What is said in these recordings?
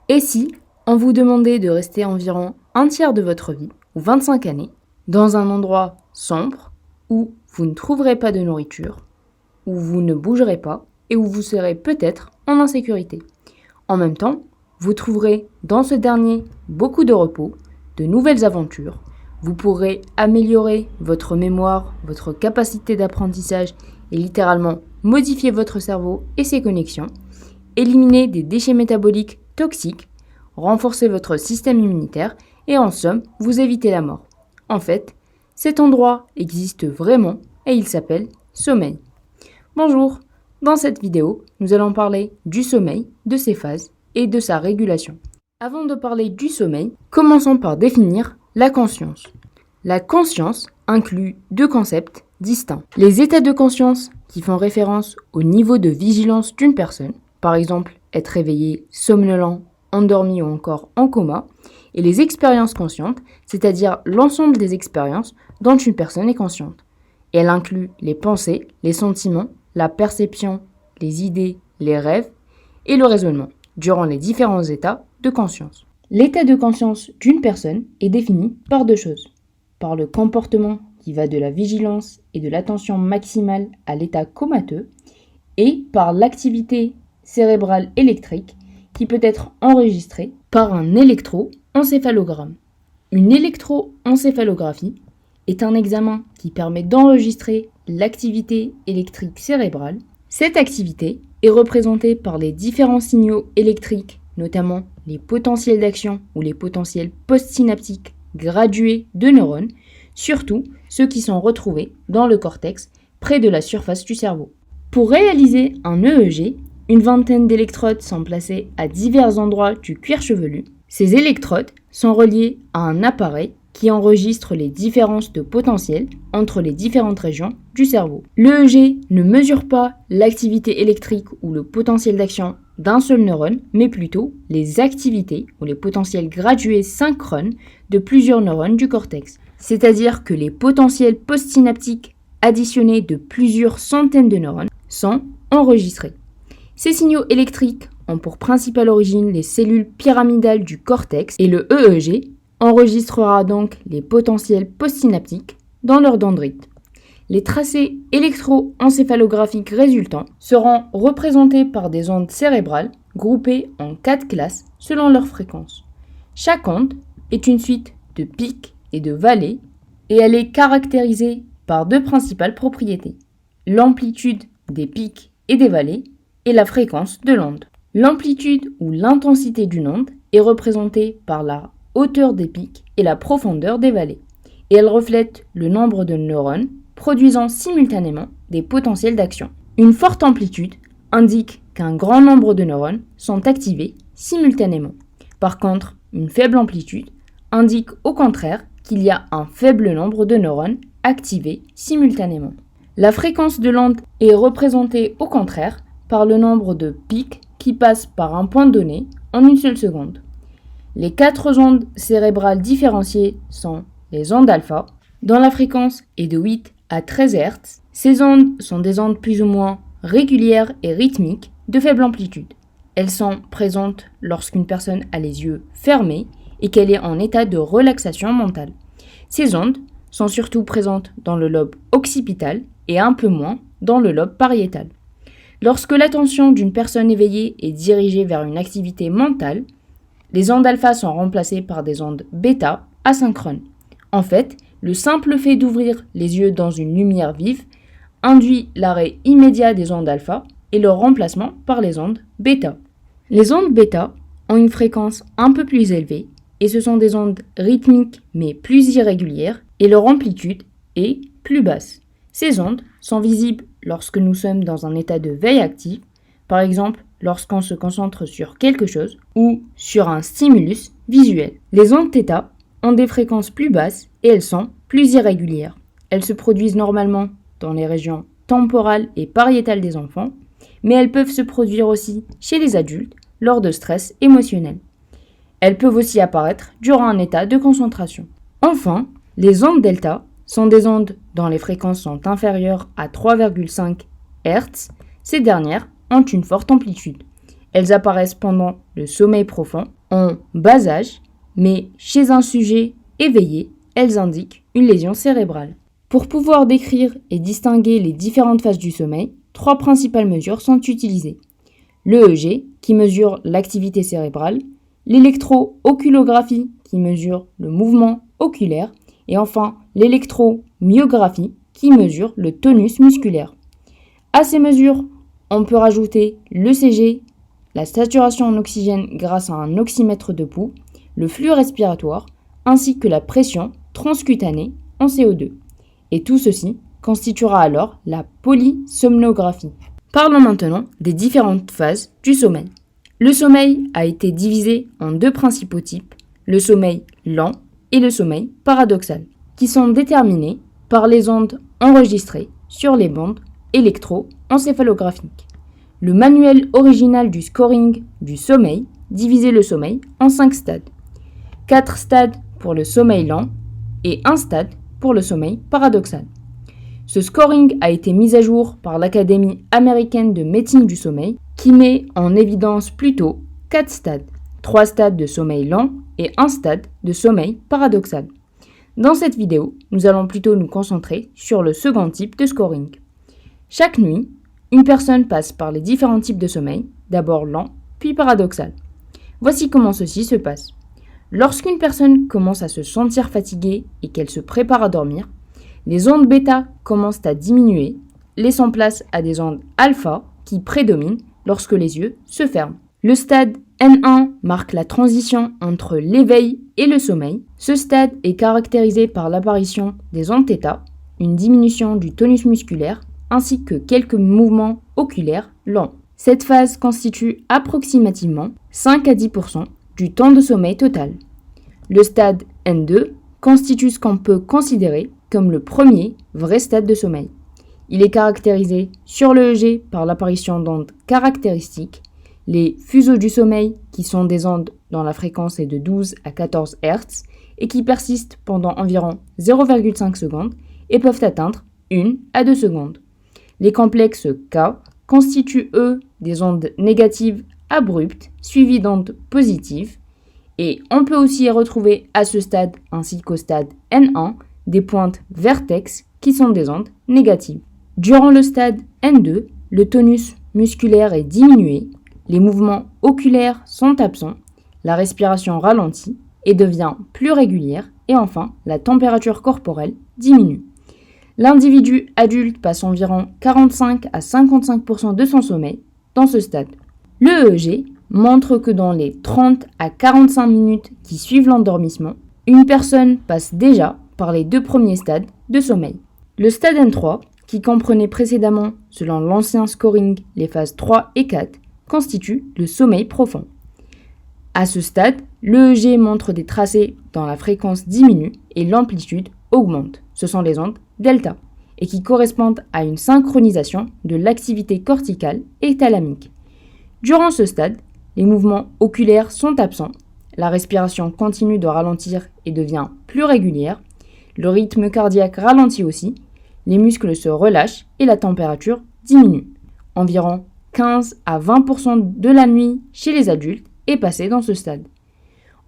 Et si on vous demandait de rester environ un tiers de votre vie, ou 25 années, dans un endroit sombre, où vous ne trouverez pas de nourriture, où vous ne bougerez pas, et où vous serez peut-être en insécurité. En même temps, vous trouverez dans ce dernier beaucoup de repos, de nouvelles aventures. Vous pourrez améliorer votre mémoire, votre capacité d'apprentissage et littéralement modifier votre cerveau et ses connexions, éliminer des déchets métaboliques toxiques, renforcer votre système immunitaire et en somme, vous éviter la mort. En fait, cet endroit existe vraiment et il s'appelle sommeil. Bonjour, dans cette vidéo, nous allons parler du sommeil, de ses phases et de sa régulation. Avant de parler du sommeil, commençons par définir la conscience. La conscience inclut deux concepts distincts. Les états de conscience qui font référence au niveau de vigilance d'une personne, par exemple être réveillé, somnolent, endormi ou encore en coma, et les expériences conscientes, c'est-à-dire l'ensemble des expériences dont une personne est consciente. Et elle inclut les pensées, les sentiments, la perception, les idées, les rêves et le raisonnement, durant les différents états de conscience. L'état de conscience d'une personne est défini par deux choses. Par le comportement qui va de la vigilance et de l'attention maximale à l'état comateux, et par l'activité cérébrale électrique qui peut être enregistrée par un électroencéphalogramme. Une électroencéphalographie est un examen qui permet d'enregistrer l'activité électrique cérébrale. Cette activité est représentée par les différents signaux électriques, notamment les potentiels d'action ou les potentiels postsynaptiques gradués de neurones, surtout ceux qui sont retrouvés dans le cortex près de la surface du cerveau. Pour réaliser un EEG, une vingtaine d'électrodes sont placées à divers endroits du cuir chevelu. Ces électrodes sont reliées à un appareil qui enregistre les différences de potentiel entre les différentes régions du cerveau. L'EEG ne mesure pas l'activité électrique ou le potentiel d'action d'un seul neurone, mais plutôt les activités ou les potentiels gradués synchrones de plusieurs neurones du cortex. C'est-à-dire que les potentiels postsynaptiques additionnés de plusieurs centaines de neurones sont enregistrés. Ces signaux électriques ont pour principale origine les cellules pyramidales du cortex et le EEG enregistrera donc les potentiels postsynaptiques dans leurs dendrites. Les tracés électroencéphalographiques résultants seront représentés par des ondes cérébrales groupées en 4 classes selon leur fréquence. Chaque onde est une suite de pics et de vallées et elle est caractérisée par deux principales propriétés, l'amplitude des pics et des vallées et la fréquence de l'onde. L'amplitude ou l'intensité d'une onde est représentée par la hauteur des pics et la profondeur des vallées, et elle reflète le nombre de neurones produisant simultanément des potentiels d'action. Une forte amplitude indique qu'un grand nombre de neurones sont activés simultanément. Par contre, une faible amplitude indique au contraire qu'il y a un faible nombre de neurones activés simultanément. La fréquence de l'onde est représentée au contraire par le nombre de pics qui passent par un point donné en une seule seconde. Les 4 ondes cérébrales différenciées sont les ondes alpha, dont la fréquence est de 8 à 13 Hz. Ces ondes sont des ondes plus ou moins régulières et rythmiques de faible amplitude. Elles sont présentes lorsqu'une personne a les yeux fermés et qu'elle est en état de relaxation mentale. Ces ondes sont surtout présentes dans le lobe occipital et un peu moins dans le lobe pariétal. Lorsque l'attention d'une personne éveillée est dirigée vers une activité mentale, les ondes alpha sont remplacées par des ondes bêta asynchrones. En fait, le simple fait d'ouvrir les yeux dans une lumière vive induit l'arrêt immédiat des ondes alpha et leur remplacement par les ondes bêta. Les ondes bêta ont une fréquence un peu plus élevée et ce sont des ondes rythmiques mais plus irrégulières et leur amplitude est plus basse. Ces ondes sont visibles lorsque nous sommes dans un état de veille active, par exemple lorsqu'on se concentre sur quelque chose ou sur un stimulus visuel. Les ondes θ ont des fréquences plus basses et elles sont plus irrégulières. Elles se produisent normalement dans les régions temporales et pariétales des enfants, mais elles peuvent se produire aussi chez les adultes lors de stress émotionnel. Elles peuvent aussi apparaître durant un état de concentration. Enfin, les ondes delta sont des ondes dont les fréquences sont inférieures à 3,5 Hz. Ces dernières ont une forte amplitude. Elles apparaissent pendant le sommeil profond, en bas âge, mais chez un sujet éveillé, elles indiquent une lésion cérébrale. Pour pouvoir décrire et distinguer les différentes phases du sommeil, 3 principales mesures sont utilisées. L'EEG, qui mesure l'activité cérébrale, l'électro-oculographie, qui mesure le mouvement oculaire, et enfin l'électromyographie, qui mesure le tonus musculaire. À ces mesures, on peut rajouter l'ECG, la saturation en oxygène grâce à un oxymètre de pouls, le flux respiratoire, ainsi que la pression transcutanée en CO2. Et tout ceci constituera alors la polysomnographie. Parlons maintenant des différentes phases du sommeil. Le sommeil a été divisé en 2 principaux types, le sommeil lent et le sommeil paradoxal, qui sont déterminés par les ondes enregistrées sur les bandes électroencéphalographiques. Le manuel original du scoring du sommeil divisait le sommeil en 5 stades. 4 stades pour le sommeil lent et 1 stade pour le sommeil paradoxal. Ce scoring a été mis à jour par l'Académie américaine de médecine du sommeil qui met en évidence plutôt 4 stades, 3 stades de sommeil lent et 1 stade de sommeil paradoxal. Dans cette vidéo, nous allons plutôt nous concentrer sur le second type de scoring. Chaque nuit, une personne passe par les différents types de sommeil, d'abord lent, puis paradoxal. Voici comment ceci se passe. Lorsqu'une personne commence à se sentir fatiguée et qu'elle se prépare à dormir, les ondes bêta commencent à diminuer, laissant place à des ondes alpha qui prédominent lorsque les yeux se ferment. Le stade N1 marque la transition entre l'éveil et le sommeil. Ce stade est caractérisé par l'apparition des ondes θ, une diminution du tonus musculaire, ainsi que quelques mouvements oculaires lents. Cette phase constitue approximativement 5 à 10% du temps de sommeil total. Le stade N2 constitue ce qu'on peut considérer comme le premier vrai stade de sommeil. Il est caractérisé sur l'EEG par l'apparition d'ondes caractéristiques, les fuseaux du sommeil qui sont des ondes dont la fréquence est de 12 à 14 Hz et qui persistent pendant environ 0,5 secondes et peuvent atteindre 1 à 2 secondes. Les complexes K constituent eux des ondes négatives abruptes suivies d'ondes positives et on peut aussi y retrouver à ce stade ainsi qu'au stade N1 des pointes vertex qui sont des ondes négatives. Durant le stade N2, le tonus musculaire est diminué, les mouvements oculaires sont absents, la respiration ralentit et devient plus régulière et enfin la température corporelle diminue. L'individu adulte passe environ 45 à 55% de son sommeil dans ce stade. L'EEG montre que dans les 30 à 45 minutes qui suivent l'endormissement, une personne passe déjà par les 2 premiers stades de sommeil. Le stade N3, qui comprenait précédemment, selon l'ancien scoring, les phases 3 et 4, constitue le sommeil profond. À ce stade, l'EEG montre des tracés dont la fréquence diminue et l'amplitude augmente. Ce sont les ondes delta, et qui correspondent à une synchronisation de l'activité corticale et thalamique. Durant ce stade, les mouvements oculaires sont absents, la respiration continue de ralentir et devient plus régulière, le rythme cardiaque ralentit aussi, les muscles se relâchent et la température diminue. Environ 15 à 20% de la nuit chez les adultes est passée dans ce stade.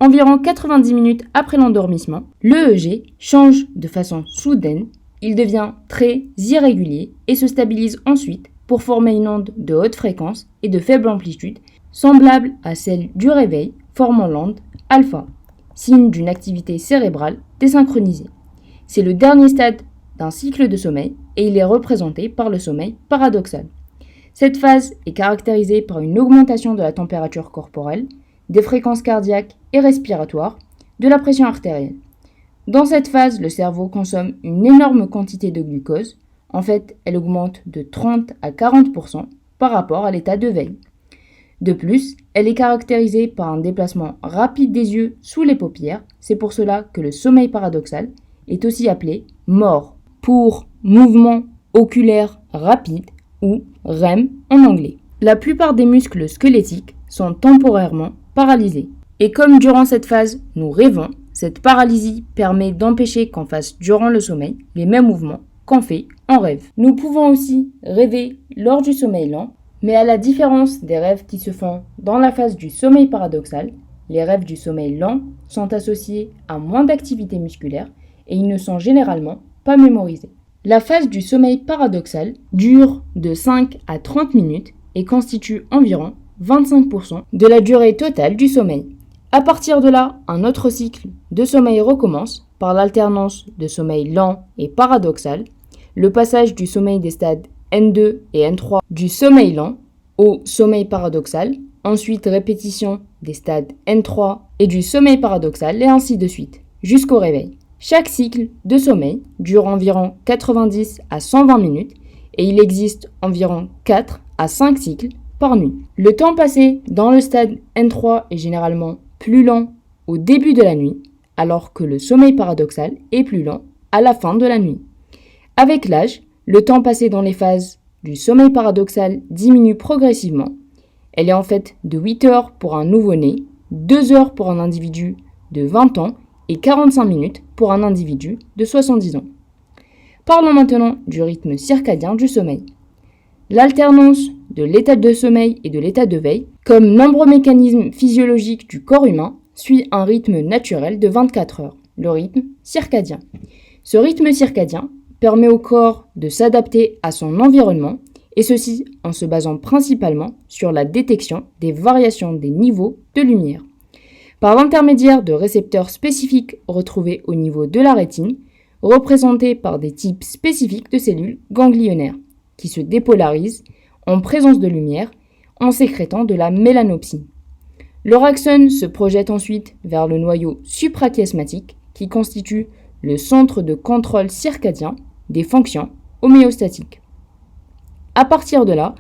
Environ 90 minutes après l'endormissement, l'EEG change de façon soudaine, il devient très irrégulier et se stabilise ensuite pour former une onde de haute fréquence et de faible amplitude, semblable à celle du réveil, formant l'onde alpha, signe d'une activité cérébrale désynchronisée. C'est le dernier stade d'un cycle de sommeil et il est représenté par le sommeil paradoxal. Cette phase est caractérisée par une augmentation de la température corporelle, des fréquences cardiaques et respiratoires, de la pression artérielle. Dans cette phase, le cerveau consomme une énorme quantité de glucose. En fait, elle augmente de 30 à 40% par rapport à l'état de veille. De plus, elle est caractérisée par un déplacement rapide des yeux sous les paupières. C'est pour cela que le sommeil paradoxal est aussi appelé MOR, pour mouvement oculaire rapide ou REM en anglais. La plupart des muscles squelettiques sont temporairement paralysés. Et comme durant cette phase, nous rêvons, cette paralysie permet d'empêcher qu'on fasse durant le sommeil les mêmes mouvements qu'on fait en rêve. Nous pouvons aussi rêver lors du sommeil lent Mais à la différence des rêves qui se font dans la phase du sommeil paradoxal, les rêves du sommeil lent sont associés à moins d'activité musculaire et ils ne sont généralement pas mémorisés. La phase du sommeil paradoxal dure de 5 à 30 minutes et constitue environ 25% de la durée totale du sommeil. À partir de là, un autre cycle de sommeil recommence par l'alternance de sommeil lent et paradoxal, le passage du sommeil des stades N2 et N3 du sommeil lent au sommeil paradoxal, ensuite répétition des stades N3 et du sommeil paradoxal et ainsi de suite, jusqu'au réveil. Chaque cycle de sommeil dure environ 90 à 120 minutes et il existe environ 4 à 5 cycles par nuit. Le temps passé dans le stade N3 est généralement plus lent au début de la nuit, alors que le sommeil paradoxal est plus lent à la fin de la nuit. Avec l'âge, le temps passé dans les phases du sommeil paradoxal diminue progressivement. Elle est en fait de 8 heures pour un nouveau-né, 2 heures pour un individu de 20 ans et 45 minutes pour un individu de 70 ans. Parlons maintenant du rythme circadien du sommeil. L'alternance de l'état de sommeil et de l'état de veille, comme nombreux mécanismes physiologiques du corps humain, suit un rythme naturel de 24 heures, le rythme circadien. Ce rythme circadien permet au corps de s'adapter à son environnement, et ceci en se basant principalement sur la détection des variations des niveaux de lumière. Par l'intermédiaire de récepteurs spécifiques retrouvés au niveau de la rétine, représentés par des types spécifiques de cellules ganglionnaires, qui se dépolarisent en présence de lumière en sécrétant de la mélanopsine. Leur axone se projette ensuite vers le noyau suprachiasmatique qui constitue le centre de contrôle circadien des fonctions homéostatiques. À partir de là,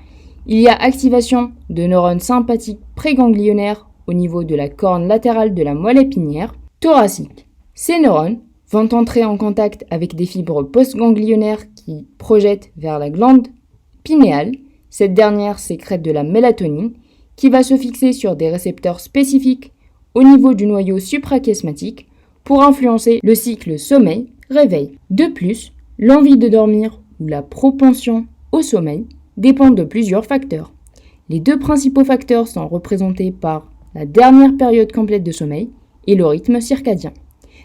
il y a activation de neurones sympathiques préganglionnaires au niveau de la corne latérale de la moelle épinière thoracique. Ces neurones vont entrer en contact avec des fibres postganglionnaires qui projettent vers la glande pinéale. Cette dernière sécrète de la mélatonine qui va se fixer sur des récepteurs spécifiques au niveau du noyau suprachiasmatique pour influencer le cycle sommeil-réveil. De plus, l'envie de dormir ou la propension au sommeil dépendent de plusieurs facteurs. Les deux principaux facteurs sont représentés par la dernière période complète de sommeil et le rythme circadien,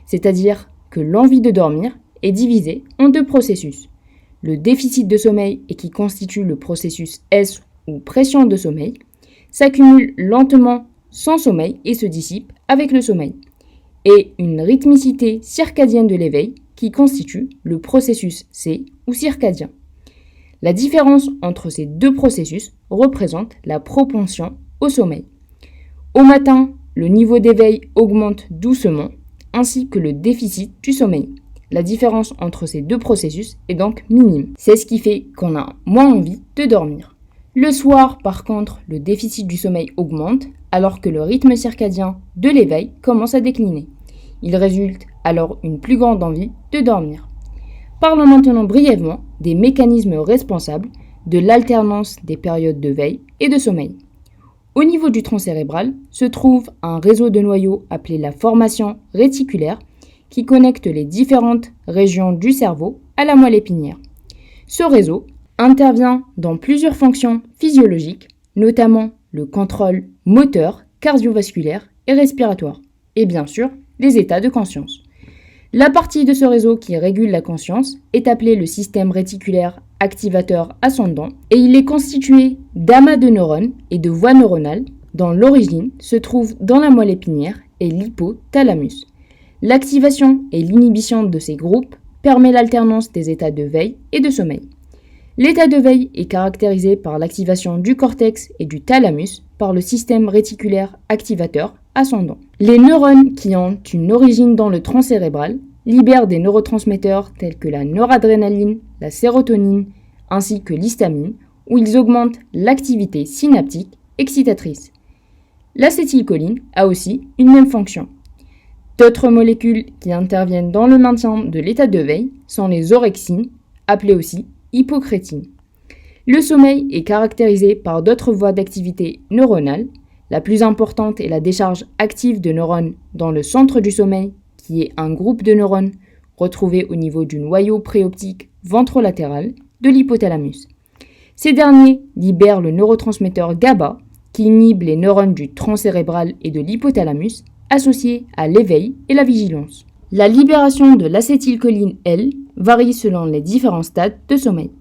c'est-à-dire que l'envie de dormir est divisée en deux processus. Le déficit de sommeil et qui constitue le processus S ou pression de sommeil s'accumule lentement sans sommeil et se dissipe avec le sommeil, et une rythmicité circadienne de l'éveil qui constitue le processus C ou circadien. La différence entre ces deux processus représente la propension au sommeil. Au matin, le niveau d'éveil augmente doucement, ainsi que le déficit du sommeil. La différence entre ces deux processus est donc minime. C'est ce qui fait qu'on a moins envie de dormir. Le soir, par contre, le déficit du sommeil augmente, alors que le rythme circadien de l'éveil commence à décliner. Il résulte alors une plus grande envie de dormir. Parlons maintenant brièvement des mécanismes responsables de l'alternance des périodes de veille et de sommeil. Au niveau du tronc cérébral se trouve un réseau de noyaux appelé la formation réticulaire qui connecte les différentes régions du cerveau à la moelle épinière. Ce réseau intervient dans plusieurs fonctions physiologiques, notamment le contrôle moteur, cardiovasculaire et respiratoire, et bien sûr les états de conscience. La partie de ce réseau qui régule la conscience est appelée le système réticulaire activateur ascendant et il est constitué d'amas de neurones et de voies neuronales dont l'origine se trouve dans la moelle épinière et l'hypothalamus. L'activation et l'inhibition de ces groupes permet l'alternance des états de veille et de sommeil. L'état de veille est caractérisé par l'activation du cortex et du thalamus par le système réticulaire activateur ascendant. Les neurones qui ont une origine dans le tronc cérébral libèrent des neurotransmetteurs tels que la noradrénaline, la sérotonine ainsi que l'histamine où ils augmentent l'activité synaptique excitatrice. L'acétylcholine a aussi une même fonction. D'autres molécules qui interviennent dans le maintien de l'état de veille sont les orexines, appelées aussi hypocrétine. Le sommeil est caractérisé par d'autres voies d'activité neuronale. La plus importante est la décharge active de neurones dans le centre du sommeil, qui est un groupe de neurones retrouvés au niveau du noyau préoptique ventrolatéral de l'hypothalamus. Ces derniers libèrent le neurotransmetteur GABA, qui inhibe les neurones du tronc cérébral et de l'hypothalamus, associés à l'éveil et la vigilance. La libération de l'acétylcholine, elle, varie selon les différents stades de sommeil.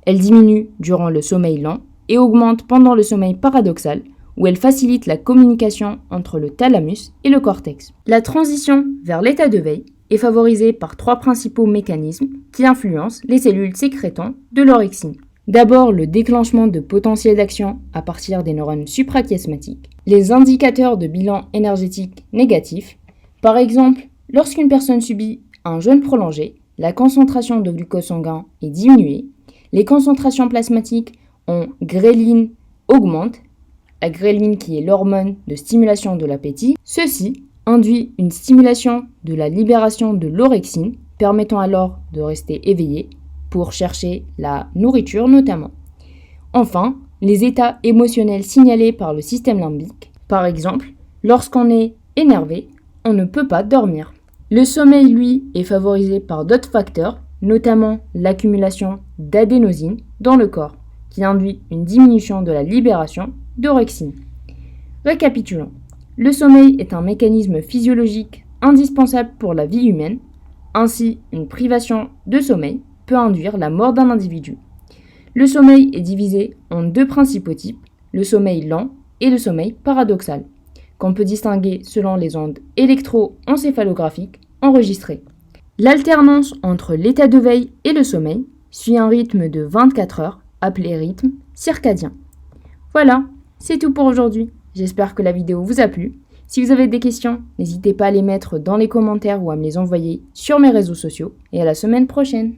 Elle diminue durant le sommeil lent et augmente pendant le sommeil paradoxal, où elle facilite la communication entre le thalamus et le cortex. La transition vers l'état de veille est favorisée par 3 principaux mécanismes qui influencent les cellules sécrétant de l'orexine. D'abord, le déclenchement de potentiel d'action à partir des neurones suprachiasmatiques, les indicateurs de bilan énergétique négatif. Par exemple, lorsqu'une personne subit un jeûne prolongé, la concentration de glucose sanguin est diminuée, les concentrations plasmatiques en gréline augmentent, la gréline qui est l'hormone de stimulation de l'appétit. Ceci induit une stimulation de la libération de l'orexine, permettant alors de rester éveillé pour chercher la nourriture notamment. Enfin, les états émotionnels signalés par le système limbique. Par exemple, lorsqu'on est énervé, on ne peut pas dormir. Le sommeil, lui, est favorisé par d'autres facteurs, notamment l'accumulation d'adénosine dans le corps, qui induit une diminution de la libération d'orexine. Récapitulons. Le sommeil est un mécanisme physiologique indispensable pour la vie humaine. Ainsi, une privation de sommeil peut induire la mort d'un individu. Le sommeil est divisé en 2 principaux types, le sommeil lent et le sommeil paradoxal, qu'on peut distinguer selon les ondes électroencéphalographiques enregistrées. L'alternance entre l'état de veille et le sommeil suit un rythme de 24 heures, appelé rythme circadien. Voilà, c'est tout pour aujourd'hui. J'espère que la vidéo vous a plu. Si vous avez des questions, n'hésitez pas à les mettre dans les commentaires ou à me les envoyer sur mes réseaux sociaux. Et à la semaine prochaine.